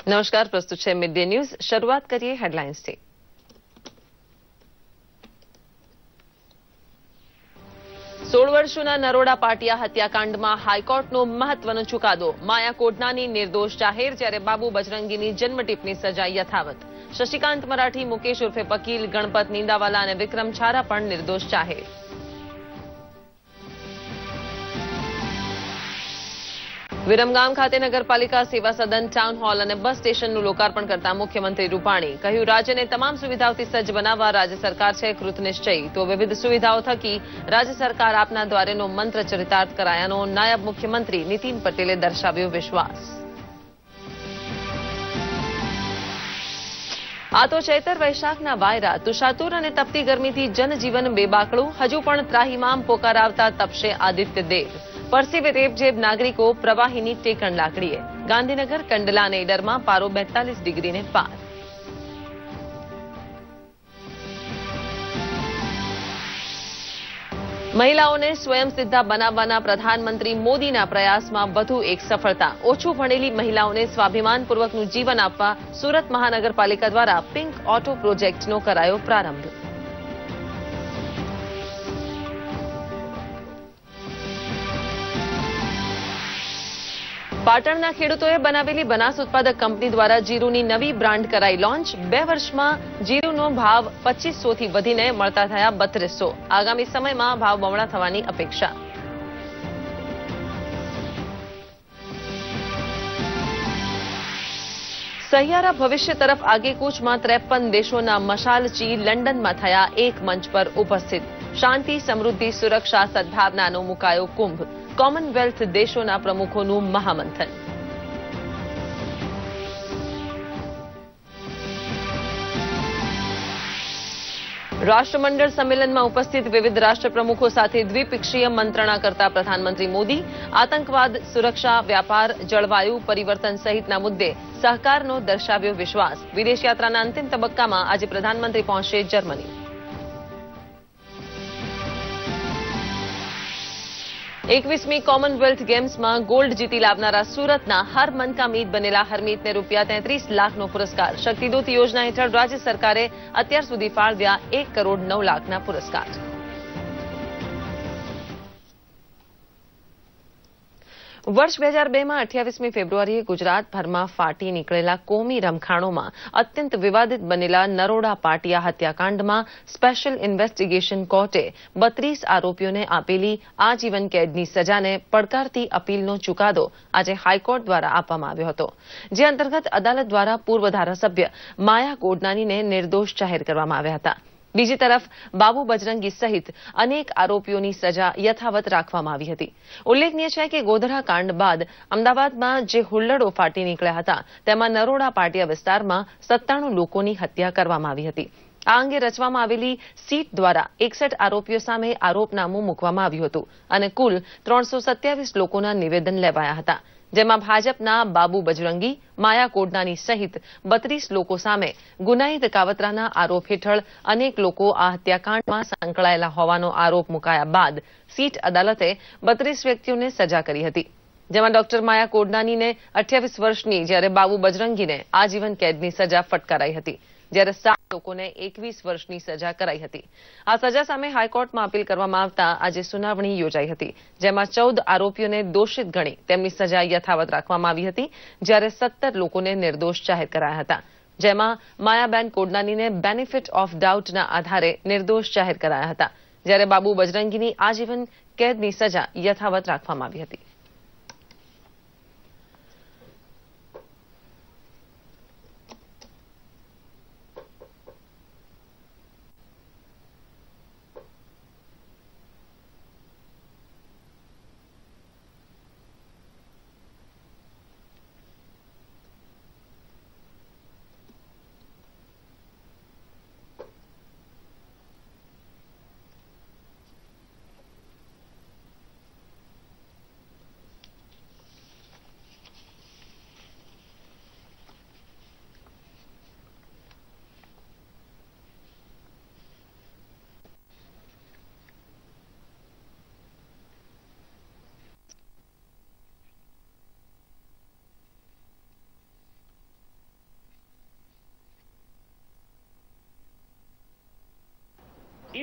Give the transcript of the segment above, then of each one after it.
નમસ્કાર, પ્રસ્તુત છે મિડ ડે ન્યૂઝ। શરૂઆત કરીએ હેડલાઇન્સથી। 16 વર્ષના નરોડા પાટિયા હત્યાકાંડમાં હાઈકોર્ટનો મહત્વનો ચુકાદો। માયા કોડનાની નિર્દોષ જાહેર, જ્યારે બાબુ બજરંગીની જન્મટીપની સજા યથાવત। શશિકાંત મરાઠી, મુકેશ ઉર્ફે વકીલ, ગણપત નિંદાવાલા અને વિક્રમ છારા પણ નિર્દોષ જાહેર। વિરમગામ ખાતે નગરપાલિકા સેવા સદન, ટાઉન હોલ અને બસ સ્ટેશનનું લોકાર્પણ કરતા મુખ્યમંત્રી રૂપાણી કહ્યું, રાજ્યને તમામ સુવિધાઓથી સજ્જ બનાવવા રાજ્ય સરકાર છે કૃતનિશ્ચયી। તો વિવિધ સુવિધાઓ થકી રાજ્ય સરકાર આપના દ્વારેનો મંત્ર ચરિતાર્થ કરાયાનો નાયબ મુખ્યમંત્રી નીતિન પટેલે દર્શાવ્યો વિશ્વાસ। આ તો ચૈતર વૈશાખના વાયરા, તુષાતુર અને તપતી ગરમીથી જનજીવન બેબાકળું, હજુ પણ ત્રાહિમામ પોકારાવતા તપશે આદિત્ય દેવ। પરસીવે રેબઝેબ નાગરિકો પ્રવાહીની ટેકણ લાકડીએ। ગાંધીનગર, કંડલા અને ઈડરમાં પારો 42 ડિગ્રીને પાર। મહિલાઓને સ્વયંસિદ્ધા બનાવવાના પ્રધાનમંત્રી મોદીના પ્રયાસમાં વધુ એક સફળતા। ઓછું ભણેલી મહિલાઓને સ્વાભિમાનપૂર્વકનું જીવન આપવા સુરત મહાનગરપાલિકા દ્વારા પિંક ઓટો પ્રોજેક્ટનો કરાયો પ્રારંભ। પાટણના ખેડૂતોએ બનાવેલી બનાસ ઉત્પાદક કંપની દ્વારા જીરુની નવી બ્રાન્ડ કરાઈ લોન્ચ। 2 વર્ષમાં જીરુનો ભાવ 2500 થી વધીને મળતા થયા 3200। આગામી સમયમાં ભાવ બમણા થવાની અપેક્ષા। સહિયારા ભવિષ્ય તરફ આગેકૂચમાં 53 દેશોના મશાલચી લંડનમાં થયા એક મંચ પર ઉપસ્થિત। શાંતિ, સમૃદ્ધિ, સુરક્ષા, સદભાવનાનો મુકાયો કુંભ। કોમનવેલ્થ દેશોના પ્રમુખોનું મહામંથન। રાષ્ટ્રમંડળ સંમેલનમાં ઉપસ્થિત વિવિધ રાષ્ટ્ર પ્રમુખો સાથે દ્વિપક્ષીય મંત્રણા કરતા પ્રધાનમંત્રી મોદી આતંકવાદ, સુરક્ષા, વ્યાપાર, જળવાયુ પરિવર્તન સહિતના મુદ્દે સહકારનો દર્શાવ્યો વિશ્વાસ। વિદેશ યાત્રાના અંતિમ તબક્કામાં આજે પ્રધાનમંત્રી પહોંચશે જર્મની। 21મી કોમનવેલ્થ ગેમ્સમાં ગોલ્ડ જીતી લાવનારા સુરતના હરમનકામીત બનેલા હરમીતને ₹33 લાખનો પુરસ્કાર। શક્તિદૂત યોજના હેઠળ રાજ્ય સરકારે અત્યાર સુધી ફાળવ્યા ₹1,09,00,000ના પુરસ્કાર। વર્ષ 2002માં 28મી ફેબ્રુઆરીએ ગુજરાતભરમાં ફાટી નીકળેલા કોમી રમખાણોમાં અત્યંત વિવાદિત બનેલા નરોડા પાટિયા હત્યાકાંડમાં સ્પેશિયલ ઇન્વેસ્ટિગેશન કોર્ટે 32 આરોપીઓને આપેલી આજીવન કેદની સજાને પડકારતી અપીલનો ચુકાદો આજે હાઈકોર્ટ દ્વારા આપવામાં આવ્યો હતો, જે અંતર્ગત અદાલત દ્વારા પૂર્વ ધારાસભ્ય માયા કોડનાનીને નિર્દોષ જાહેર કરવામાં આવ્યા હતા। બીજી તરફ બાબુ બજરંગી સહિત અનેક આરોપીઓની સજા યથાવત રાખવામાં આવી હતી। ઉલ્લેખનીય છે કે ગોધરા કાંડ બાદ અમદાવાદમાં જે હુલ્લડો ફાટી નીકળ્યા હતા, તેમાં નરોડા પાટિયા વિસ્તારમાં 97 લોકોની હત્યા કરવામાં આવી હતી। આ અંગે રચવામાં આવેલી સીટ દ્વારા 61 આરોપીઓ સામે આરોપનામું મૂકવામાં આવ્યું હતું અને કુલ 327 લોકોના નિવેદન લેવાયા હતા, જેમાં ભાજપના બાબુ બજરંગી, માયા કોડનાની સહિત 32 લોકો સામે ગુનાહિત કાવતરાના આરોપ હેઠળ અનેક લોકો આ હત્યાકાંડમાં સંકળાયેલા હોવાનો આરોપ મુકાયા બાદ સીટ અદાલતે 32 વ્યક્તિઓને સજા કરી હતી, જેમાં ડોક્ટર માયા કોડનાનીને 28 વર્ષની, જ્યારે બાબુ બજરંગીને આજીવન કેદની સજા ફટકારાઈ હતી, જ્યારે 7 લોકોને 21 વર્ષની સજા કરાઈ હતી। આ સજા સામે હાઈકોર્ટમાં અપીલ કરવામાં આવતા આજે સુનાવણી યોજાઈ હતી, જેમાં 14 આરોપીઓને દોષિત ગણી તેમની સજા યથાવત રાખવામાં આવી હતી, જ્યારે 17 લોકોને નિર્દોષ જાહેર કરાયા હતા, જેમાં માયાબેન કોડનાનીને બેનિફિટ ઓફ ડાઉટના આધારે નિર્દોષ જાહેર કરાયા હતા, જ્યારે બાબુ બજરંગીની આજીવન કેદની સજા યથાવત રાખવામાં આવી હતી।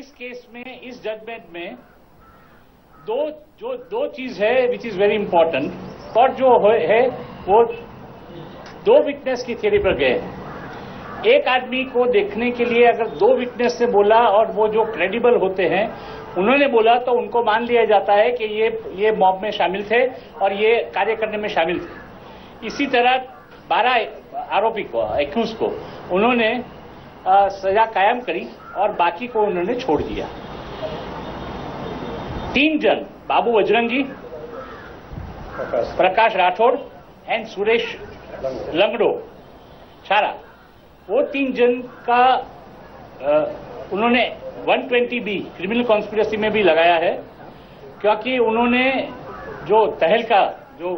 इस केस में, इस जजमेंट में दो चीज है which is very important. Court जो है वो दो विटनेस की थियरी पर गए हैं। एक आदमी को देखने के लिए अगर दो विटनेस ने बोला और वो जो क्रेडिबल होते हैं उन्होंने बोला तो उनको मान लिया जाता है कि ये मॉब में शामिल थे और ये कार्य करने में शामिल थे। इसी तरह 12 आरोपी को, एक्यूज को उन्होंने सजा कायम करी और बाकी को उन्होंने छोड़ दिया। 3 जन, बाबू बजरंगी, प्रकाश राठौड़ एंड सुरेश लंगड़ो छारा, वो 3 जन का उन्होंने 120B क्रिमिनल कॉन्स्पिरेसी में भी लगाया है, क्योंकि उन्होंने जो तहलका, जो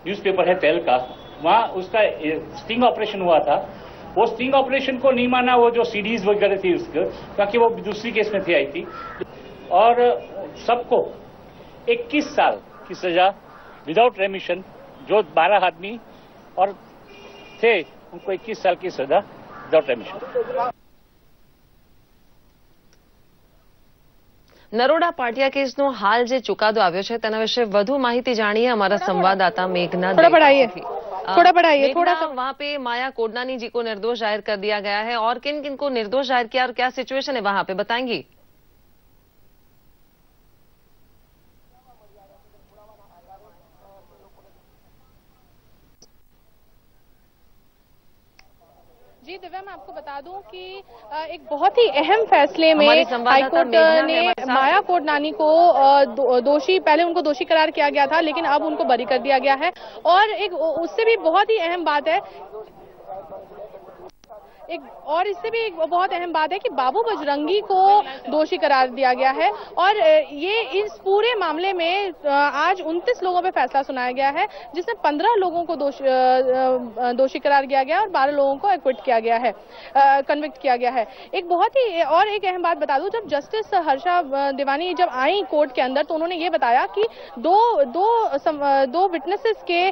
न्यूज़पेपर है तहलका, वहां उसका स्टिंग ऑपरेशन हुआ था, वो स्टिंग ऑपरेशन को नहीं माना, वो जो सीडीज वगैरह थी उसको, क्योंकि वो दूसरी केस में थी आई थी, और सबको 21 साल की सजा विदाउट रेमिशन, जो 12 आदमी और थे उनको 21 साल की सजा विदाउट रेमिशन। નરોડા પાટિયા કેસનો હાલ જે ચુકાદો આવ્યો છે તેના વિશે વધુ માહિતી જાણીએ અમારા સંવાદદાता मेघना। थोड़ा बढ़ाइए थोड़ा सा। वहाँ पे माया कोडनानी जी को निर्दोष जाहिर कर दिया गया है और किन किन को निर्दोष जाहिर किया और क्या सिचुएशन है वहाँ पे, बताएंगी? जी दिव्या, मैं आपको बता दूं कि एक बहुत ही अहम फैसले में हाईकोर्ट ने माया कोडनानी को दोषी, पहले उनको दोषी करार किया गया था लेकिन अब उनको बरी कर दिया गया है। और एक उससे भी बहुत ही अहम बात है, इससे भी एक बहुत अहम बात है कि बाबू बजरंगी को दोषी करार दिया गया है। और ये इस पूरे मामले में आज 29 लोगों पे फैसला सुनाया गया है, जिसमें 15 लोगों को दोषी करार दिया गया और 12 लोगों को एक्विट किया गया है, कन्विक्ट किया गया है। एक बहुत ही और एक अहम बात बता दूं, जब जस्टिस हर्षा देवानी जब आई कोर्ट के अंदर तो उन्होंने ये बताया कि दो विटनेसेस के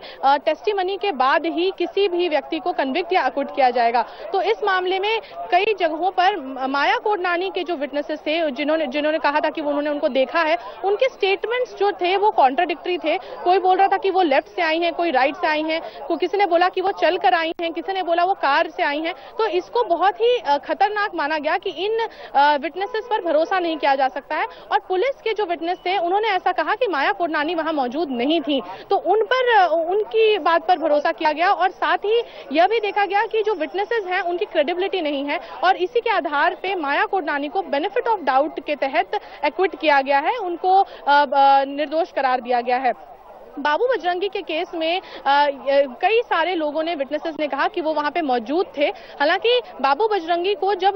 टेस्टिमनी के बाद ही किसी भी व्यक्ति को कन्विक्ट या एक्विट किया जाएगा। तो इस मामले में कई जगहों पर माया कोडनानी के जो विटनेसेस थे, जिन्होंने कहा था कि उन्होंने उनको देखा है, उनके स्टेटमेंट्स जो थे वो कॉन्ट्राडिक्टरी थे। कोई बोल रहा था कि वो लेफ्ट से आई हैं, कोई राइट से आई हैं, किसी ने बोला कि वो चल कर आई हैं, किसी ने बोला वो कार से आई हैं। तो इसको बहुत ही खतरनाक माना गया कि इन विटनेसेस पर भरोसा नहीं किया जा सकता है। और पुलिस के जो विटनेस थे उन्होंने ऐसा कहा कि माया कोडनानी वहां मौजूद नहीं थी, तो उन पर उनकी बात पर भरोसा किया गया। और साथ ही यह भी देखा गया कि जो विटनेसेस हैं उनकी क्रेडिबिलिटी नहीं है और इसी के आधार पे माया कोडनानी को बेनिफिट ऑफ डाउट के तहत एक्विट किया गया है, उनको निर्दोष करार दिया गया है। बाबू बजरंगी के केस में कई सारे लोगों ने, विटनेसेस ने कहा कि वो वहां पे मौजूद थे। हालांकि बाबू बजरंगी को जब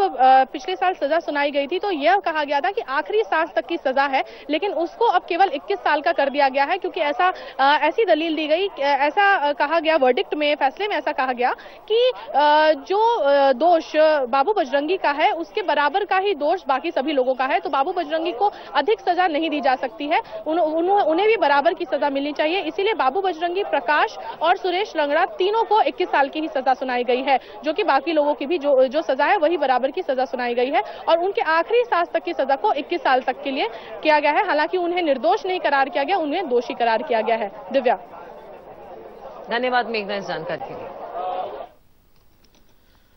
पिछले साल सजा सुनाई गई थी तो यह कहा गया था कि आखिरी सांस तक की सजा है, लेकिन उसको अब केवल 21 साल का कर दिया गया है, क्योंकि ऐसी दलील दी गई, ऐसा कहा गया वर्डिक्ट में, फैसले में ऐसा कहा गया कि जो दोष बाबू बजरंगी का है उसके बराबर का ही दोष बाकी सभी लोगों का है। तो बाबू बजरंगी को अधिक सजा नहीं दी जा सकती है, उन्हें भी बराबर की सजा मिलनी चाहिए। इसीलिए बाबू बजरंगी, प्रकाश और सुरेश लंगड़ा तीनों को 21 साल की ही सजा सुनाई गई है, जो कि बाकी लोगों की भी जो सजा है वही बराबर की सजा सुनाई गई है। और उनके आखिरी सांस तक की सजा को 21 साल तक के लिए किया गया है। हालांकि उन्हें निर्दोष नहीं करार किया गया, उन्हें दोषी करार किया गया है। दिव्या, धन्यवाद मेघना इस जानकारी के लिए।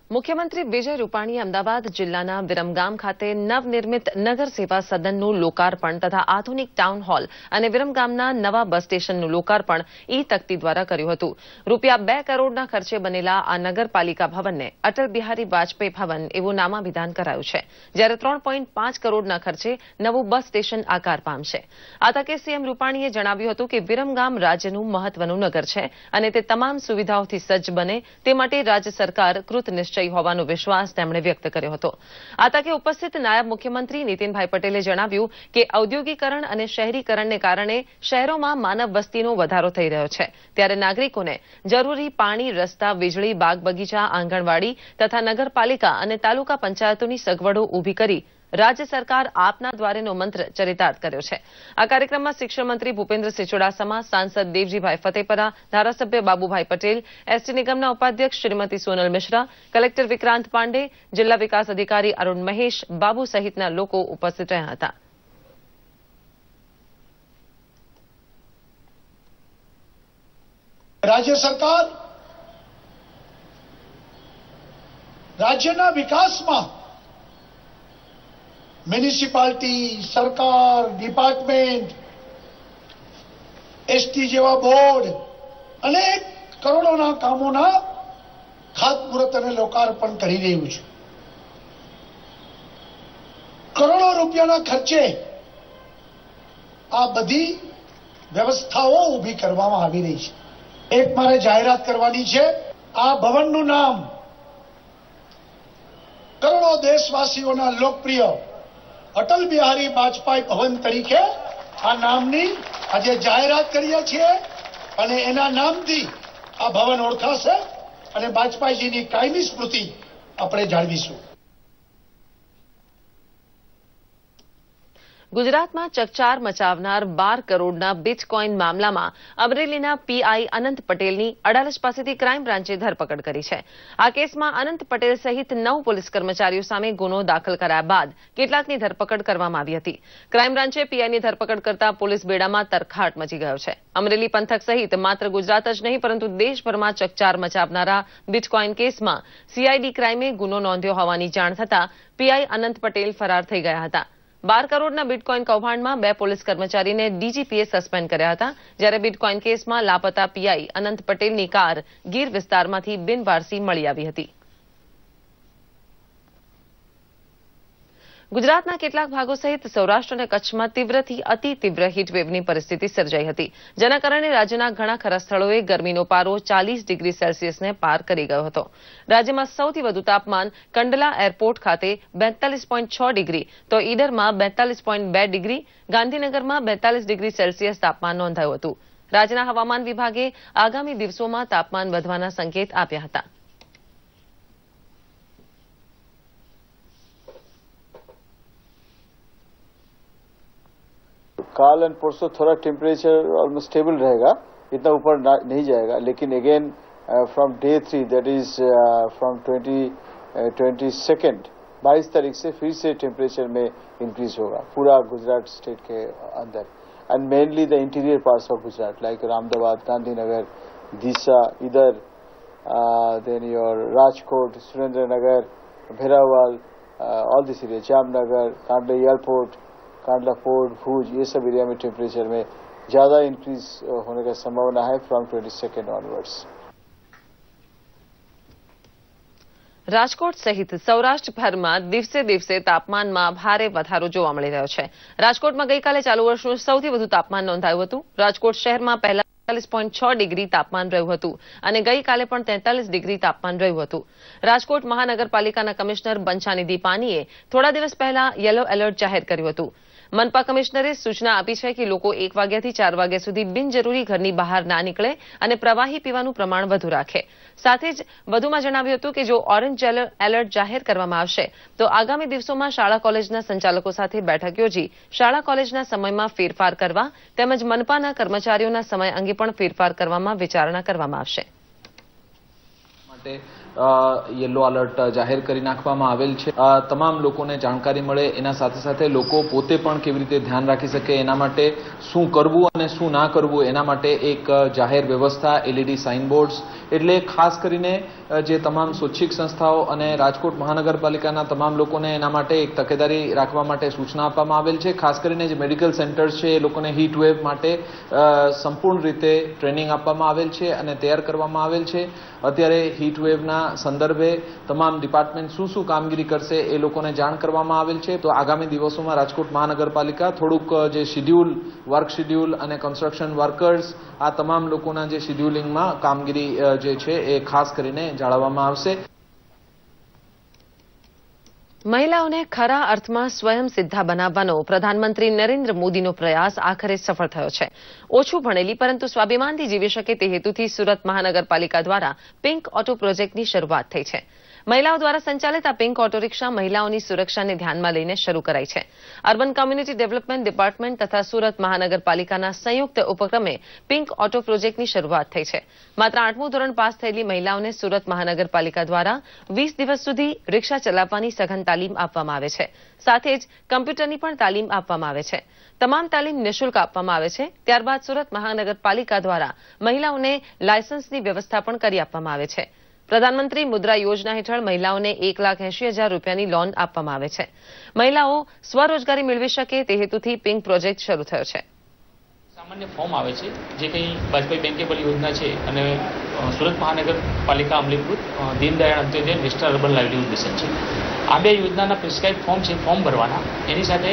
મુખ્યમંત્રી વિજય રૂપાણીએ અમદાવાદ જિલ્લાના વિરમગામ ખાતે નવનિર્મિત નગર સેવા સદનનું લોકાર્પણ તથા આધુનિક ટાઉન હોલ અને વિરમગામના નવા બસ સ્ટેશનનું લોકાર્પણ ઈ તકતી દ્વારા કર્યું હતું। રૂપિયા 2 કરોડના ખર્ચે બનેલા આ નગરપાલિકા ભવનને અટલ બિહારી વાજપેયી ભવન એવું નામાભિધાન કરાયું છે, જ્યારે 3.5 કરોડના ખર્ચે નવું બસ સ્ટેશન આકાર પામશે। આ તકે સીએમ રૂપાણીએ જણાવ્યું હતું કે વિરમગામ રાજ્યનું મહત્વનું નગર છે અને તે તમામ સુવિધાઓથી સજ્જ બને તે માટે રાજ્ય સરકાર કૃતનિશ્ચય હોવાનો વિશ્વાસ તેમણે વ્યક્ત કર્યો હતો। આ તકે ઉપસ્થિત નાયબ મુખ્યમંત્રી નીતિનભાઈ પટેલે જણાવ્યું કે ઔદ્યોગિકરણ અને શહેરીકરણને કારણે શહેરોમાં માનવ વસ્તીનો વધારો થઈ રહ્યો છે, ત્યારે નાગરિકોને જરૂરી પાણી, રસ્તા, વીજળી, બાગ બગીચા, આંગણવાડી તથા નગરપાલિકા અને તાલુકા પંચાયતોની સગવડો ઊભી કરી રાજ્ય સરકાર આપના દ્વારેનો મંત્ર ચરિતાર્થ કર્યો છે। આ કાર્યક્રમમાં શિક્ષણ મંત્રી ભૂપેન્દ્રસિંહ ચુડાસમા, સાંસદ દેવજીભાઈ ફતેપરા, ધારાસભ્ય બાબુભાઈ પટેલ, એસટી નિગમના ઉપાધ્યક્ષ શ્રીમતી સોનલ મિશ્રા, કલેક્ટર વિક્રાંત પાંડે, જિલ્લા વિકાસ અધિકારી અરુણ મહેશ, બાબુ સહિતના લોકો ઉપસ્થિત રહ્યા હતા। રાજ્ય સરકાર રાજ્યના વિકાસમાં મ્યુનિસિપાલિટી, સરકાર, ડિપાર્ટમેન્ટ, એસટી જેવા બોર્ડ અનેક કરોડોના કામોના ખાતમુહૂર્ત અને લોકાર્પણ કરી રહ્યું છે। કરોડો રૂપિયાના ખર્ચે આ બધી વ્યવસ્થાઓ ઊભી કરવામાં આવી રહી છે। એક મારે જાહેરાત કરવાની છે। આ ભવનનું નામ કરોડો દેશવાસીઓના લોકપ્રિય અટલ બિહારી વાજપેયી ભવન તરીકે આ નામની આજે જાહેરાત કરીએ છીએ અને એના નામથી આ ભવન ઓળખાશે અને વાજપેયીજીની કાયમી સ્મૃતિ આપણે જાળવીશું। ગુજરાતમાં ચકચાર મચાવનાર 12 કરોડના બિટકોઇન મામલામાં અમરેલીના પીઆઈ અનંત પટેલની અડાલજ પાસેથી ક્રાઇમ બ્રાન્ચે ધરપકડ કરી છે। આ કેસમાં અનંત પટેલ સહિત 9 પોલીસ કર્મચારીઓ સામે ગુનો દાખલ કરાયા બાદ કેટલાકની ધરપકડ કરવામાં આવી હતી। ક્રાઇમ બ્રાન્ચે પીઆઈની ધરપકડ કરતા પોલીસ બેડામાં તરખાટ મચી ગયો છે। અમરેલી પંથક સહિત માત્ર ગુજરાત જ નહીં પરંતુ દેશભરમાં ચકચાર મચાવનારા બિટકોઇન કેસમાં સીઆઈડી ક્રાઇમે ગુનો નોંધ્યો હોવાની જાણ થતાં પીઆઈ અનંત પટેલ ફરાર થઈ ગયા હતા। 12 કરોડના બિટકોઇન કૌભાંડમાં 2 પોલીસ કર્મચારીને ડીજીપીએ સસ્પેન્ડ કર્યા હતા, જ્યારે બિટકોઇન કેસમાં લાપતા પીઆઈ અનંત પટેલની કાર ગીર વિસ્તારમાંથી બિનવારસી મળી આવી હતી। ગુજરાતના કેટલાક ભાગો સહિત સૌરાષ્ટ્ર અને કચ્છમાં તીવ્રથી અતિ તીવ્ર હીટવેવની પરિસ્થિતિ સર્જાઈ હતી, જેના કારણે રાજ્યના ઘણા ખરા સ્થળોએ ગરમીનો પારો 40 ડિગ્રી સેલ્સિયસને પાર કરી ગયો હતો। રાજ્યમાં સૌથી વધુ તાપમાન કંડલા એરપોર્ટ ખાતે 42.6 ડિગ્રી તો ઈડરમાં 42.2 ડિગ્રી, ગાંધીનગરમાં 42 ડિગ્રી સેલ્સિયસ તાપમાન નોંધાયું હતું। રાજ્યના હવામાન વિભાગે આગામી દિવસોમાં તાપમાન વધવાના સંકેત આપ્યા હતા। कल एंड परसों थोड़ा टेम्परेचर ऑलमोस्ट स्टेबल रहेगा, इतना ऊपर नहीं जाएगा, लेकिन again from day 3 that is from 22 तारीख से फिर से टेम्परेचर में इंक्रीज होगा पूरा गुजरात स्टेट के अंदर and mainly the interior parts of Gujarat like Ahmedabad, Gandhinagar, Deesa, इधर then your Rajkot, Surendranagar, Veraval, all this area, Jamnagar, Kandla airport, Kandla port, Bhuj, ये सब एरिया में टेम्परेचर में ज्यादा इंक्रीज होने का संभावना है फ्रॉम 22 ऑनवर्ड्स। રાજકોટ સહિત સૌરાષ્ટ્રભરમાં દિવસે દિવસે તાપમાનમાં ભારે વધારો જોવા મળી રહ્યો છે। રાજકોટમાં ગઈકાલે ચાલુ વર્ષનું સૌથી વધુ તાપમાન નોંધાયું હતું। રાજકોટ શહેરમાં પહેલા 43.6 ડિગ્રી તાપમાન રહ્યું હતું અને ગઈકાલે પણ 43 ડિગ્રી તાપમાન રહ્યું હતું। રાજકોટ મહાનગરપાલિકાના કમિશનર બંછાનિધિ પાનીએ થોડા દિવસ પહેલા યલો એલર્ટ જાહેર કર્યું હતું। મનપા કમિશનરે સૂચના આપી છે કે લોકો 1 વાગ્યાથી 4 વાગ્યા સુધી બિનજરૂરી ઘરની બહાર ના નીકળે અને પ્રવાહી પીવાનું પ્રમાણ વધુ રાખે। સાથે જ વધુમાં જણાવ્યું હતું કે જો ઓરેન્જ એલર્ટ જાહેર કરવામાં આવશે તો આગામી દિવસોમાં શાળા કોલેજના સંચાલકો સાથે બેઠક યોજી શાળા કોલેજના સમયમાં ફેરફાર કરવા તેમજ મનપાના કર્મચારીઓના સમય અંગે પણ ફેરફાર કરવામાં વિચારણા કરવામાં આવશે। येलो अलर्ट जाहिर करी नाखवामां आवेल छे। तमाम लोकोने जानकारी मळे एना साथे साथे लोको पोते पण केवी रीते ध्यान राखी शके एना माटे शुं करवुं अने शुं ना करवुं एना माटे एक जाहेर व्यवस्था एलईडी साइन बोर्ड्स एटले खास करीने जे तमाम स्वैच्छिक संस्थाओ अने राजकोट महानगरपालिकाना तमाम लोकोने एना माटे एक तकेदारी राखवा माटे सूचना आपवामां आवेल छे। खास करीने जे मेडिकल सेंटर्स छे ए लोकोने हीट वेव माटे संपूर्ण रीते ट्रेनिंग आपवामां आवेल छे अने तैयार करवामां आवेल छे। अत्यारे हीट वेवना संदर्भे तमाम डिपार्टमेंट शुं कामगीरी करशे ए लोकोने जाण करवामां आवेल छे। तो आगामी दिवसोमां राजकोट महानगरपालिका थोड़ुंक जे शेड्यूल वर्क शेड्यूल अने कन्स्ट्रक्शन वर्कर्स आ तमाम लोकोना जे शेड्यूलिंगमां कामगीरी जे छे ए खास करीने जाळववामां आवशे। મહિલાઓને ખરા અર્થમાં સ્વયં સિદ્ધા બનાવવાનો પ્રધાનમંત્રી નરેન્દ્ર મોદીનો પ્રયાસ આખરે સફળ થયો છે। ઓછું ભણેલી પરંતુ સ્વાભિમાનથી જીવી શકે તે હેતુથી સુરત મહાનગરપાલિકા દ્વારા પિંક ઓટો પ્રોજેક્ટની શરૂઆત થઈ છે। મહિલાઓ દ્વારા સંચાલિત આ પિંક ઓટો રિક્ષા મહિલાઓની સુરક્ષાને ધ્યાનમાં લઈને શરૂ કરાઈ છે. અર્બન કમ્યુનિટી ડેવલપમેન્ટ ડિપાર્ટમેન્ટ તથા સુરત મહાનગરપાલિકાના સંયુક્ત ઉપક્રમે પિંક ઓટો પ્રોજેક્ટની શરૂઆત થઈ છે. માત્ર 8મું ધોરણ પાસ થયેલી મહિલાઓને સુરત મહાનગરપાલિકા દ્વારા 20 દિવસ સુધી રિક્ષા ચલાવવાની સઘન તાલીમ આપવામાં આવે છે. સાથે જ કમ્પ્યુટરની પણ તાલીમ આપવામાં આવે છે. તમામ તાલીમ નિઃશુલ્ક આપવામાં આવે છે. ત્યારબાદ સુરત મહાનગરપાલિકા દ્વારા મહિલાઓને લાયસન્સની વ્યવસ્થા પણ કરી આપવામાં આવે છે. પ્રધાનમંત્રી મુદ્રા યોજના હેઠળ મહિલાઓને 1,80,000 રૂપિયાની લોન આપવામાં આવે છે. મહિલાઓ સ્વરોજગારી મેળવી શકે તે હેતુથી પિંક પ્રોજેક્ટ શરૂ થયો છે. સામાન્ય ફોર્મ આવે છે જે કંઈ વાજપેયી બેન્કેબલ યોજના છે અને સુરત મહાનગરપાલિકા અમલીકૃત દીનદયાળ અંત્યોદય નેશનલ અર્બન લાઇવલીહુડ મિશન છે. આ બે યોજનાના પ્રિસ્ક્રાઇબ ફોર્મ છે, ફોર્મ ભરવાના. એની સાથે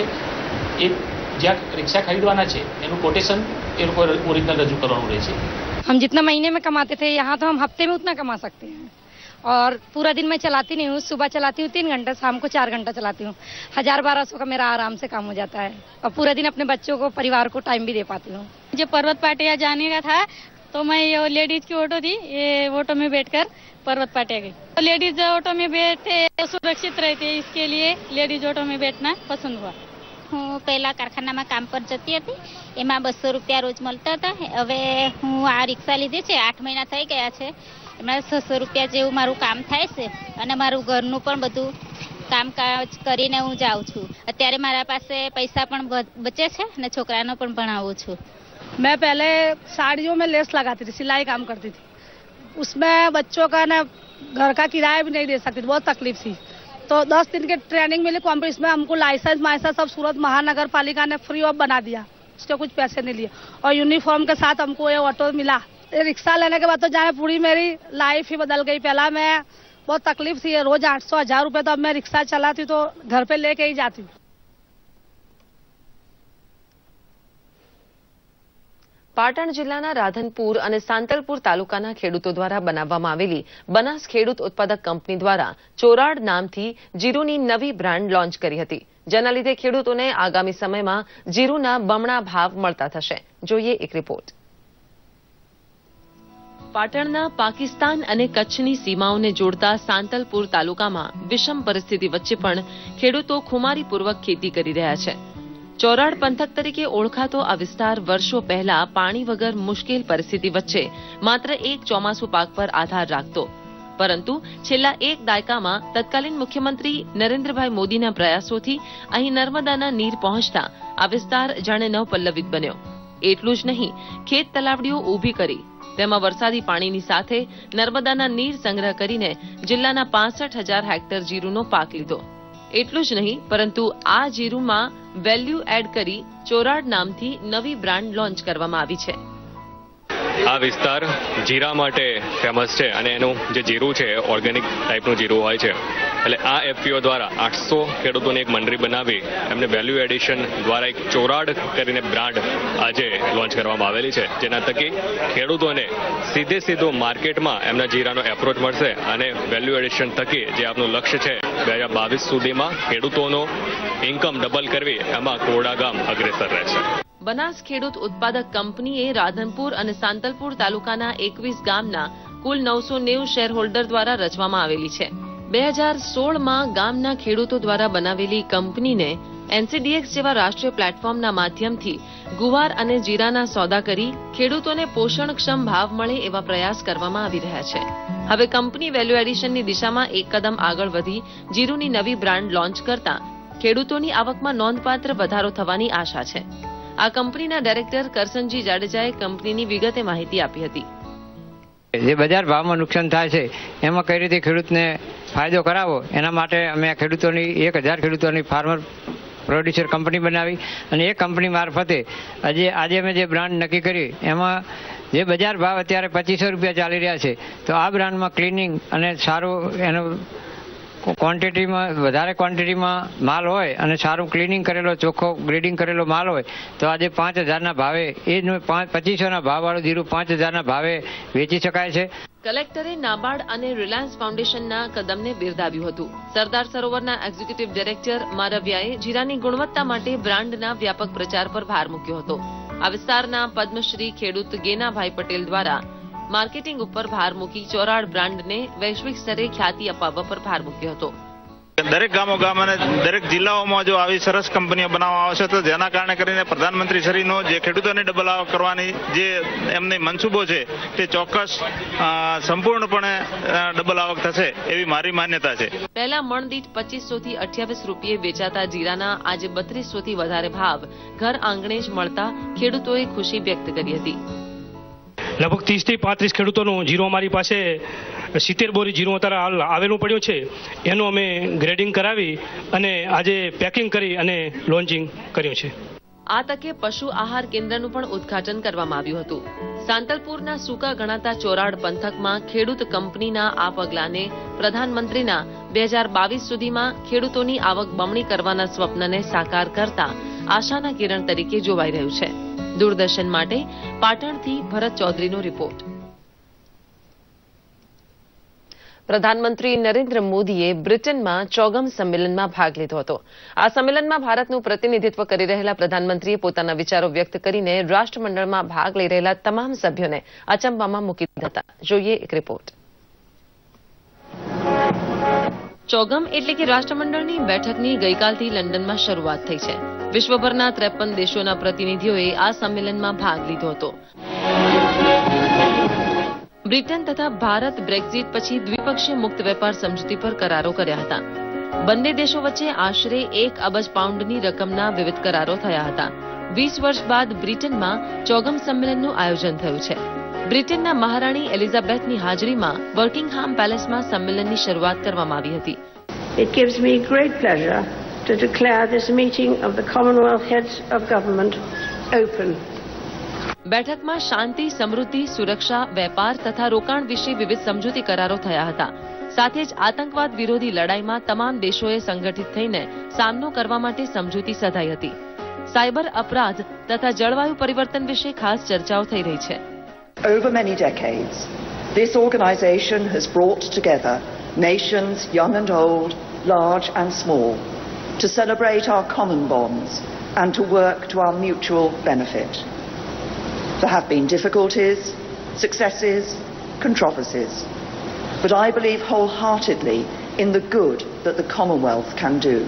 એક જ્યાં રિક્ષા ખરીદવાના છે એનું કોટેશન એ લોકો ઓરિજિનલ રજૂ કરવાનું રહે છે. हम जितना महीने में कमाते थे यहाँ तो हम हफ्ते में उतना कमा सकते हैं और पूरा दिन मैं चलाती नहीं हूँ. सुबह चलाती हूँ 3 घंटा, शाम को 4 घंटा चलाती हूँ. 1,000-1,200 का मेरा आराम से काम हो जाता है और पूरा दिन अपने बच्चों को, परिवार को टाइम भी दे पाती हूँ. मुझे पर्वत पाटिया जाने का था तो मैं ये लेडीज की ऑटो थी, ये ऑटो में बैठकर पर्वत पाटिया गई. तो लेडीज ऑटो में बैठे तो सुरक्षित रहते, इसके लिए लेडीज ऑटो में बैठना पसंद हुआ. હું પહેલા કારખાનામાં કામ પર જતી હતી, એમાં 200 રૂપિયા રોજ મળતા હતા. હવે હું આ રિક્ષા લીધી છે, 8 મહિના થઈ ગયા છે. એમાં 600 રૂપિયા જેવું મારું કામ થાય છે અને મારું ઘરનું પણ બધું કામકાજ કરીને હું જાઉં છું. અત્યારે મારા પાસે પૈસા પણ બચે છે અને છોકરાને પણ ભણાવું છું. मैं पहले साड़ियों में लेस लगाती थी, सिलाई काम करती थी. उसमें बच्चों का ना घर का किराया भी नहीं दे सकती थी, बहुत तकलीफ थी. तो 10 दिन के ट्रेनिंग मिली कॉम्प्रेस में. हमको लाइसेंस सब सूरत महानगर पालिका ने फ्री ऑफ बना दिया, उसके कुछ पैसे नहीं लिए और यूनिफॉर्म के साथ हमको ये ऑटो मिला. रिक्शा लेने के बाद तो जाने पूरी मेरी लाइफ ही बदल गई. पहला मैं बहुत तकलीफ थी, रोज 800-1,000 रुपये, तो अब मैं रिक्शा चलाती तो घर पे लेके ही जाती हूँ. પાટણ જિલ્લાના રાધનપુર અને સાંતલપુર તાલુકાના ખેડૂતો દ્વારા બનાવવામાં આવેલી બનાસ ખેડૂત ઉત્પાદક કંપની દ્વારા ચોરાડ નામથી જીરુની નવી બ્રાન્ડ લોન્ચ કરી હતી, જેના લીધે ખેડૂતોને આગામી સમયમાં જીરુના બમણા ભાવ મળતા થશે. જોઈએ એક રિપોર્ટ. પાટણના પાકિસ્તાન અને કચ્છની સીમાઓને જોડતા સાંતલપુર તાલુકામાં વિષમ પરિસ્થિતિ વચ્ચે પણ ખેડૂતો ખુમારીપૂર્વક ખેતી કરી રહ્યા છે. ચોરાડ પંથક તરીકે ઓળખાતો આ વિસ્તાર વર્ષો પહેલા પાણી વગર મુશ્કેલ પરિસ્થિતિ વચ્ચે માત્ર એક ચોમાસુ પાક પર આધાર રાખતો, પરંતુ છેલ્લા એક દાયકામાં તત્કાલીન મુખ્યમંત્રી નરેન્દ્રભાઈ મોદીના પ્રયાસોથી અહીં નર્મદાના નીર પહોંચતા આ વિસ્તાર જાણે નવપલ્લવિત બન્યો. એટલું જ નહીં, ખેત તલાવડીઓ ઊભી કરી તેમાં વરસાદી પાણીની સાથે નર્મદાના નીર સંગ્રહ કરીને જિલ્લાના 65,000 હેક્ટર જીરુનો પાક લીધો. એટલું જ નહીં, પરંતુ આ જીરુમાં વેલ્યુ એડ કરી ચોરાડ નામથી નવી બ્રાન્ડ લોન્ચ કરવામાં આવી છે. આ વિસ્તાર જીરા માટે ફેમસ છે અને એનું જે જીરું છે ઓર્ગેનિક ટાઈપનું જીરું હોય છે. એટલે આ એફપીઓ દ્વારા 800 ખેડૂતોની એક મંડળી બનાવી એમને વેલ્યુ એડિશન દ્વારા એક ચોરાડ કરીને બ્રાન્ડ આજે લોન્ચ કરવામાં આવેલી છે, જેના થકી ખેડૂતોને સીધું માર્કેટમાં એમના જીરાનો એપ્રોચ મળશે અને વેલ્યુ એડિશન થકી જે આપનું લક્ષ્ય છે 2022 સુધીમાં ખેડૂતોનો ઇન્કમ ડબલ કરવી, એમાં કોરડા ગામ અગ્રેસર રહેશે. બનાસ ખેડૂત ઉત્પાદક કંપનીએ રાધનપુર અને સાંતલપુર તાલુકાના 21 ગામના કુલ 990 શેર હોલ્ડર દ્વારા રચવામાં આવેલી છે. 2016માં ગામના ખેડૂતો દ્વારા બનાવેલી કંપનીને એનસીડીએક્સ જેવા રાષ્ટ્રીય પ્લેટફોર્મના માધ્યમથી ગુવાર અને જીરાના સોદા કરી ખેડૂતોને પોષણક્ષમ ભાવ મળે એવા પ્રયાસ કરવામાં આવી રહ્યા છે. હવે કંપની વેલ્યુ એડિશનની દિશામાં એક કદમ આગળ વધી જીરુની નવી બ્રાન્ડ લોન્ચ કરતા ખેડૂતોની આવકમાં નોંધપાત્ર વધારો થવાની આશા છે. આ કંપનીના ડાયરેક્ટર કરસનજી જાડેજાએ કંપનીની વિગતે માહિતી આપી હતી. જે બજાર ભાવમાં નુકસાન થાય છે એમાં કઈ રીતે ખેડૂતને ફાયદો કરાવો, એના માટે અમે ખેડૂતોની 1,000 ખેડૂતોની ફાર્મર પ્રોડ્યુસર કંપની બનાવી અને એ કંપની મારફતે આજે અમે જે બ્રાન્ડ નક્કી કરી એમાં જે બજાર ભાવ અત્યારે 2500 રૂપિયા ચાલી રહ્યા છે, તો આ બ્રાન્ડમાં ક્લિનિંગ અને સારું એનો ક્વોન્ટિટીમાં વધારે ક્વોન્ટિટીમાં માલ હોય અને સારું ક્લિનિંગ કરેલો ચોખ્ખો ગ્રેડિંગ કરેલો માલ હોય તો આજે 5,000ના ભાવે એ 2500ના ભાવવાળું જીરું 5,000ના ભાવે વેચી શકાય છે. કલેક્ટરે નાબાર્ડ અને રિલાયન્સ ફાઉન્ડેશનના કદમને બિરદાવ્યું હતું. સરદાર સરોવરના એક્ઝિક્યુટિવ ડાયરેક્ટર મારવિયાએ જીરાની ગુણવત્તા માટે બ્રાન્ડના વ્યાપક પ્રચાર પર ભાર મૂક્યો હતો. આ વિસ્તારના પદ્મશ્રી ખેડૂત ગેનાભાઈ પટેલ દ્વારા માર્કેટિંગ ઉપર ભાર મૂકી ચોરાડ બ્રાન્ડને વૈશ્વિક સ્તરે ખ્યાતિ અપાવવા પર ભાર મૂક્યો હતો. દરેક ગામ અને દરેક જિલ્લાઓમાં જો આવી સરસ કંપનીઓ બનાવવા આવશે તો જેના કારણે કરીને પ્રધાનમંત્રી શ્રીનો જે ખેડૂતોને ડબલ આવક કરવાની જે એમની મનસૂબો છે તે ચોક્કસ સંપૂર્ણપણે ડબલ આવક થશે એવી મારી માન્યતા છે. પહેલા મણ દીઠ 2500 થી 28 રૂપિયે વેચાતા જીરાના આજે 3200 થી વધારે ભાવ ઘર આંગણે જ મળતા ખેડૂતોએ ખુશી વ્યક્ત કરી હતી. લગભગ 30 થી 35 ખેડૂતોનું જીરું અમારી પાસે 70 બોરી જીરું અત્યારે હાલ આવેલું પડ્યું છે. એનું અમે ગ્રેડિંગ કરાવી અને આજે પેકિંગ કરી અને લોન્ચિંગ કર્યું છે. આ તકે પશુ આહાર કેન્દ્રનું પણ ઉદ્ઘાટન કરવામાં આવ્યું હતું. સાંતલપુરના સૂકા ગણાતા ચોરાડ પંથકમાં ખેડૂત કંપનીના આ પગલાને પ્રધાનમંત્રીના 2022 સુધીમાં ખેડૂતોની આવક બમણી કરવાના સ્વપ્નને સાકાર કરતા આશાના કિરણ તરીકે જોવાઈ રહ્યું છે. દૂરદર્શન માટે પાટણથી ભરત ચૌધરીનો રિપોર્ટ. પ્રધાનમંત્રી નરેન્દ્ર મોદીએ બ્રિટનમાં ચોગમ સંમેલનમાં ભાગ લીધો હતો. આ સંમેલનમાં ભારતનું પ્રતિનિધિત્વ કરી રહેલા પ્રધાનમંત્રીએ પોતાના વિચારો વ્યક્ત કરીને રાષ્ટ્રમંડળમાં ભાગ લઈ રહેલા તમામ સભ્યોને અચંબામાં મૂકી દીધા હતા. જોઈએ એક રિપોર્ટ. ચોગમ એટલે કે રાષ્ટ્રમંડળની બેઠકની ગઈકાલથી લંડનમાં શરૂઆત થઈ છે. વિશ્વભરના 53 દેશોના પ્રતિનિધિઓએ આ સંમેલનમાં ભાગ લીધો હતો. બ્રિટન તથા ભારત બ્રેક્ઝિટ પછી દ્વિપક્ષીય મુક્ત વેપાર સમજૂતી પર કરારો કર્યા હતા. બંને દેશો વચ્ચે આશરે 1 અબજ પાઉન્ડની રકમના વિવિધ કરારો થયા હતા. 20 વર્ષ બાદ બ્રિટનમાં ચોગમ સંમેલનનું આયોજન થયું છે. બ્રિટનના મહારાણી એલિઝાબેથની હાજરીમાં બર્કિંગહામ પેલેસમાં સંમેલનની શરૂઆત કરવામાં આવી હતી. It gives me great pleasure to declare this meeting of the Commonwealth Heads of Government open. બેઠકમાં શાંતિ, સમૃદ્ધિ, સુરક્ષા, વેપાર તથા રોકાણ વિશે વિવિધ સમજૂતી કરારો થયા હતા. સાથે જ આતંકવાદ વિરોધી લડાઈમાં તમામ દેશોએ સંગઠિત થઈને સામનો કરવા માટે સમજૂતી સધાઈ હતી. સાયબર અપરાધ તથા જળવાયુ પરિવર્તન વિશે ખાસ ચર્ચાઓ થઈ રહી છે. Over many decades, this organisation has brought together nations young and old, large and small, to celebrate our common bonds and to work to our mutual benefit. There have been difficulties, successes, controversies, but I believe wholeheartedly in the good that the Commonwealth can do.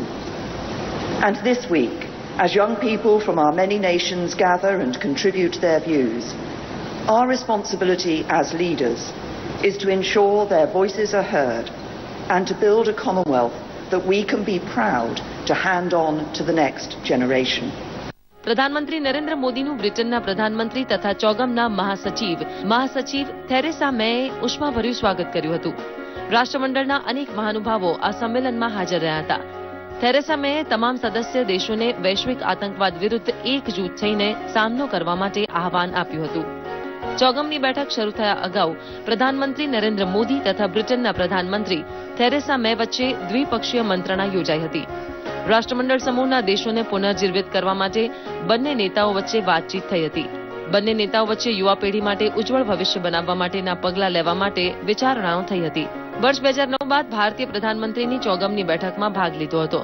And this week, as young people from our many nations gather and contribute their views, our responsibility as leaders is to ensure their voices are heard and to build a Commonwealth that we can be proud to hand on to the next generation. પ્રધાનમંત્રી નરેન્દ્ર મોદીનું બ્રિટનના પ્રધાનમંત્રી તથા ચોગમના મહાસચિવ Theresa મેએ ઉષ્માભર્યું સ્વાગત કર્યું હતું. રાષ્ટ્રમંડળના અનેક મહાનુભાવો આ સંમેલનમાં હાજર રહ્યા હતા. થેરેસા મેએ તમામ સદસ્ય દેશોને વૈશ્વિક આતંકવાદ વિરુદ્ધ એકજૂથ થઈને સામનો કરવા માટે આહવાન આપ્યું હતું. ચોગમની બેઠક શરૂ થયા અગાઉ પ્રધાનમંત્રી નરેન્દ્ર મોદી તથા બ્રિટનના પ્રધાનમંત્રી થેરેસા મે વચ્ચે દ્વિપક્ષીય મંત્રણા યોજાઈ હતી. રાષ્ટ્રમંડળ સમૂહના દેશોને પુનર્જીવિત કરવા માટે બંને નેતાઓ વચ્ચે વાતચીત થઈ હતી. બંને નેતાઓ વચ્ચે યુવા પેઢી માટે ઉજ્જવળ ભવિષ્ય બનાવવા માટેના પગલાં લેવા માટે વિચારણાઓ થઈ હતી. વર્ષ 2009 બાદ ભારતીય પ્રધાનમંત્રીની ચોગમની બેઠકમાં ભાગ લીધો હતો.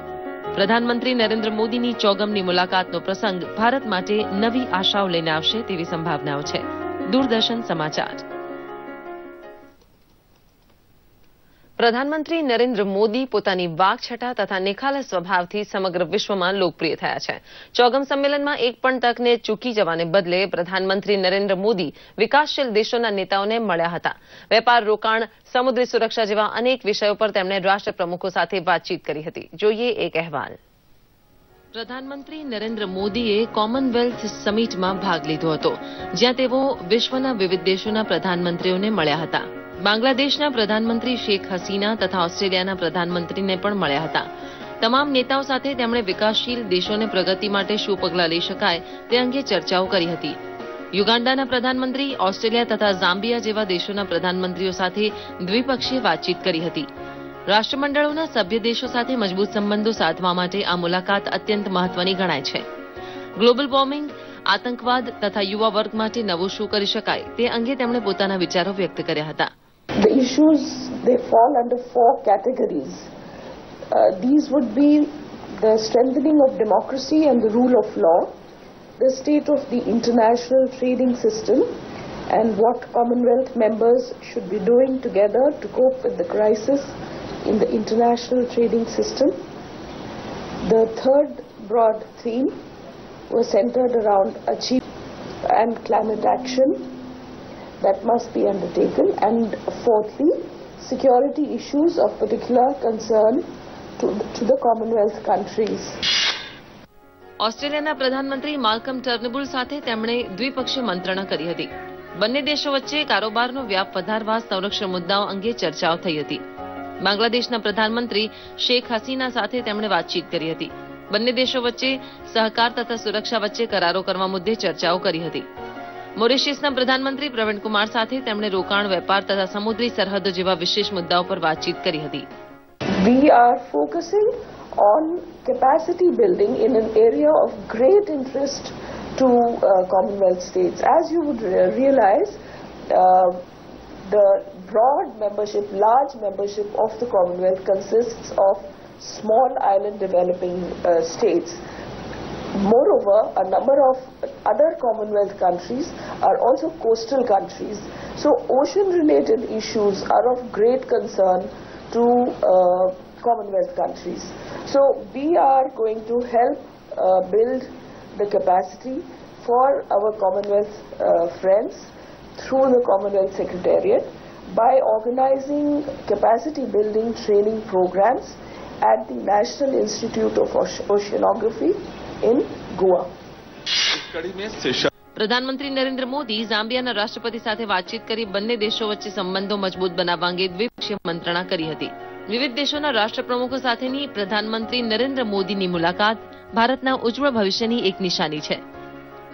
પ્રધાનમંત્રી નરેન્દ્ર મોદીની ચોગમની મુલાકાતનો પ્રસંગ ભારત માટે નવી આશાઓ લઈને આવશે તેવી સંભાવનાઓ છે. દૂરદર્શન સમાચાર. પ્રધાનમંત્રી નરેન્દ્ર મોદી પોતાની વાકછટા તથા નિખાલસ સ્વભાવથી સમગ્ર વિશ્વમાં લોકપ્રિય થયા છે. ચોગમ સંમેલનમાં એક પણ તકને ચૂકી જવાને બદલે પ્રધાનમંત્રી નરેન્દ્ર મોદી વિકાસશીલ દેશોના નેતાઓને મળ્યા હતા. વેપાર, રોકાણ, સમુદ્રી સુરક્ષા જેવા અનેક વિષયો પર તેમણે રાષ્ટ્રપ્રમુખો સાથે વાતચીત કરી હતી. જોઈએ એક અહેવાલ. પ્રધાનમંત્રી નરેન્દ્ર મોદીએ કોમનવેલ્થ સમિટમાં ભાગ લીધો હતો, જ્યાં તેઓ વિશ્વના વિવિધ દેશોના પ્રધાનમંત્રીઓને મળ્યા હતા. બાંગ્લાદેશના પ્રધાનમંત્રી શેખ હસીના તથા ઓસ્ટ્રેલિયાના પ્રધાનમંત્રીને પણ મળ્યા હતા. તમામ નેતાઓ સાથે તેમણે વિકાસશીલ દેશોને પ્રગતિ માટે શું પગલાં લઈ શકાય તે અંગે ચર્ચાઓ કરી હતી. યુગાન્ડાના પ્રધાનમંત્રી, ઓસ્ટ્રેલિયા તથા ઝામ્બિયા જેવા દેશોના પ્રધાનમંત્રીઓ સાથે દ્વિપક્ષીય વાતચીત કરી હતી. રાષ્ટ્રમંડળોના સભ્ય દેશો સાથે મજબૂત સંબંધો સાધવા માટે આ મુલાકાત અત્યંત મહત્વની ગણાય છે. ગ્લોબલ વોર્મિંગ, આતંકવાદ તથા યુવા વર્ગ માટે નવું શું કરી શકાય તે અંગે તેમણે પોતાના વિચારો વ્યક્ત કર્યા હતા. The issues, they fall under 4 categories. These would be the strengthening of democracy and the rule of law, the state of the international trading system, and what Commonwealth members should be doing together to cope with the crisis in the international trading system. The third broad theme was centered around achievement and climate action that must be undertaken, and fourthly, security issues of particular concern to the Commonwealth countries. ઓસ્ટ્રેલિયાના પ્રધાનમંત્રી Malcolm ટર્નબુલ સાથે તેમણે દ્વિપક્ષીય મંત્રણા કરી હતી. બંને દેશો વચ્ચે કારોબારનો વ્યાપ વધારવા સંરક્ષણ મુદ્દાઓ અંગે ચર્ચાઓ થઈ હતી. બાંગ્લાદેશના પ્રધાનમંત્રી શેખ હસીના સાથે તેમણે વાતચીત કરી હતી. બંને દેશો વચ્ચે સહકાર તથા સુરક્ષા વચ્ચે કરારો કરવા મુદ્દે ચર્ચાઓ કરી હતી. મોરિશિયસના પ્રધાનમંત્રી પ્રવીણ કુમાર સાથે તેમણે રોકાણ, વેપાર તથા સમુદ્રી સરહદો જેવા વિશેષ મુદ્દાઓ પર વાતચીત કરી હતી. We are focusing on capacity building in an area of great interest to Commonwealth states. As you would realize, the broad membership, large membership of the Commonwealth consists of small island developing states. Moreover, a number of other Commonwealth countries are also coastal countries. So ocean-related issues are of great concern to Commonwealth countries. So we are going to help build the capacity for our Commonwealth friends through the Commonwealth Secretariat by organizing capacity building training programs at the National Institute of Oceanography in Goa. પ્રધાનમંત્રી નરેન્દ્ર મોદી ઝામ્બિયાના રાષ્ટ્રપતિ સાથે વાતચીત કરી બંને દેશો વચ્ચે સંબંધો મજબૂત બનાવવા અંગે દ્વિપક્ષીય મંત્રણા કરી હતી. વિવિધ દેશોના રાષ્ટ્રપ્રમુખો સાથેની પ્રધાનમંત્રી નરેન્દ્ર મોદીની મુલાકાત ભારતના ઉજ્જવળ ભવિષ્યની એક નિશાની છે.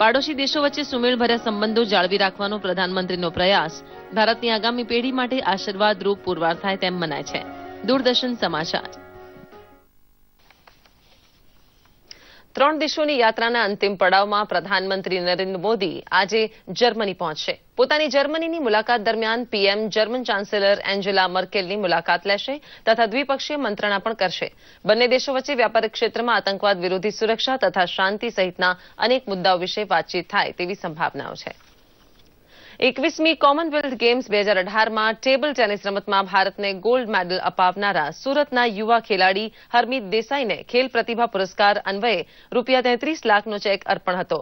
પાડોશી દેશો વચ્ચે સુમેળભર્યા સંબંધો જાળવી રાખવાનો પ્રધાનમંત્રીનો પ્રયાસ ભારતની આગામી પેઢી માટે આશીર્વાદરૂપ પુરવાર થાય તેમ મનાય છે. દૂરદર્શન સમાચાર. 3 દેશોની યાત્રાના અંતિમ પડાવમાં પ્રધાનમંત્રી નરેન્દ્ર મોદી આજે જર્મની પહોંચશે. પોતાની જર્મનીની મુલાકાત દરમિયાન પીએમ જર્મન ચાન્સેલર એન્જેલા મર્કેલની મુલાકાત લેશે તથા દ્વિપક્ષીય મંત્રણા પણ કરશે. બંને દેશો વચ્ચે વ્યાપારિક ક્ષેત્રમાં આતંકવાદ વિરોધી સુરક્ષા તથા શાંતિ સહિતના અનેક મુદ્દાઓ વિશે વાતચીત થાય તેવી સંભાવનાઓ છે. 21મી કોમનવેલ્થ ગેમ્સ 2018માં ટેબલ ટેનિસ રમતમાં ભારતને ગોલ્ડ મેડલ અપાવનારા સુરતના યુવા ખેલાડી હરમીત દેસાઈને ખેલ પ્રતિભા પુરસ્કાર અન્વયે ₹33 લાખનો ચેક અર્પણ હતો.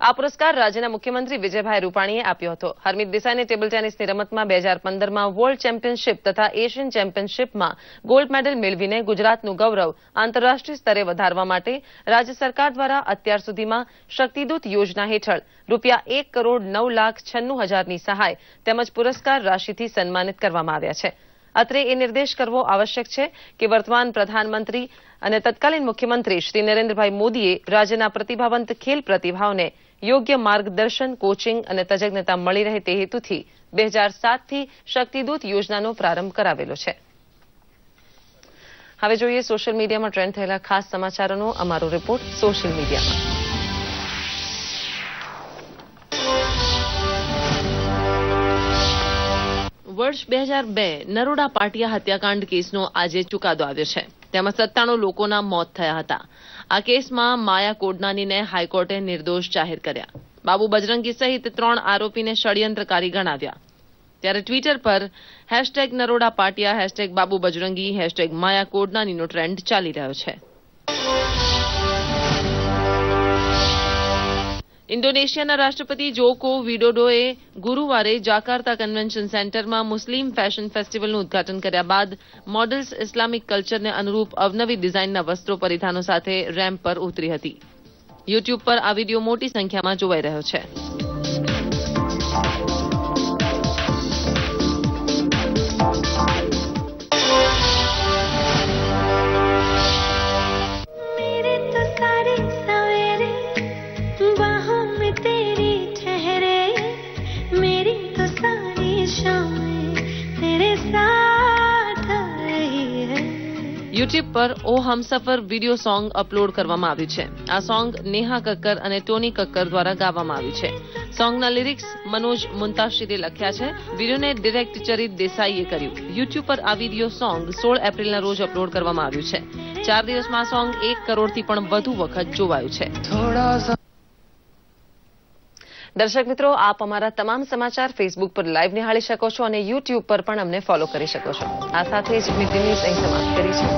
આ પુરસ્કાર રાજ્યના મુખ્યમંત્રી વિજયભાઈ રૂપાણીએ આપ્યો હતો. હરમીત દેસાઈને ટેબલ ટેનિસની રમતમાં 2015માં વર્લ્ડ ચેમ્પિયનશિપ તથા એશિયન ચેમ્પિયનશિપમાં ગોલ્ડ મેડલ મેળવીને ગુજરાતનું ગૌરવ આંતરરાષ્ટ્રીય સ્તરે વધારવા માટે રાજ્ય સરકાર દ્વારા અત્યાર સુધીમાં શક્તિદૂત યોજના હેઠળ ₹1,09,96,000ની સહાય તેમજ પુરસ્કાર રાશિથી સન્માનિત કરવામાં આવ્યા છે. અત્રે એ નિર્દેશ કરવો આવશ્યક છે કે વર્તમાન પ્રધાનમંત્રી અને તત્કાલીન મુખ્યમંત્રી શ્રી નરેન્દ્રભાઈ મોદીએ રાજ્યના પ્રતિભાવંત ખેલ પ્રતિભાઓને યોગ્ય માર્ગદર્શન, કોચિંગ અને તજજ્ઞતા મળી રહે તે હેતુથી 2007થી શક્તિદૂત યોજનાનો પ્રારંભ કરાવેલો છે. હવે જોઈએ સોશિયલ મીડિયામાં ટ્રેન્ડ થયેલા ખાસ સમાચારોનો અમારો રિપોર્ટ સોશિયલ મીડિયામાં. વર્ષ 2002 નરોડા પાટિયા હત્યાકાંડ કેસનો આજે ચુકાદો આવ્યો છે. તેમાં 97 લોકોના મોત થયા હતા. આ કેસમાં માયા કોડનાનીને હાઈકોર્ટે નિર્દોષ જાહેર કર્યા. બાબુ બજરંગી સહિત 3 આરોપીને ષડયંત્રકારી ગણાવ્યા. ત્યારે ટ્વિટર પર #નરોડા પાટિયા, #બાબુ બજરંગી, #માયા કોડનાનીનો ટ્રેન્ડ ચાલી રહ્યો છે. ઇન્ડોનેશિયાના રાષ્ટ્રપતિ જોકો વિડોડોએ ગુરુવારે જાકાર્તા કન્વેન્શન સેન્ટરમાં મુસ્લિમ ફેશન ફેસ્ટિવલનું ઉદઘાટન કર્યા બાદ મોડલ્સ ઇસ્લામિક કલ્ચરને અનુરૂપ અવનવી ડિઝાઇનના વસ્ત્રો પરિધાનો સાથે રેમ્પ પર ઉતરી હતી. યુટ્યુબ પર આ વિડીયો મોટી સંખ્યામાં જોવાઈ રહ્યો છે. યુટ્યુબ પર ઓ હમસફર વિડીયો સોંગ અપલોડ કરવામાં આવ્યું છે. આ સોંગ નેહા કક્કર અને ટોની કક્કર દ્વારા ગાવામાં આવ્યું છે. સોંગના લિરિક્સ મનોજ મુંતાશીરે લખ્યા છે. વિડીયોને ડિરેક્ટ ચરિત દેસાઈએ કર્યું. યુટ્યુબ પર આ વિડીયો સોંગ 16 એપ્રિલના રોજ અપલોડ કરવામાં આવ્યું છે. 4 દિવસમાં આ સોંગ 1 કરોડથી પણ વધુ વખત જોવાયું છે. દર્શક મિત્રો, આપ અમારા તમામ સમાચાર ફેસબુક પર લાઈવ નિહાળી શકો છો અને યુટ્યુબ પર પણ અમને ફોલો કરી શકો છો. આ સાથે જ મિડ ડે ન્યૂઝ અહીં સમાપ્ત કરી છે.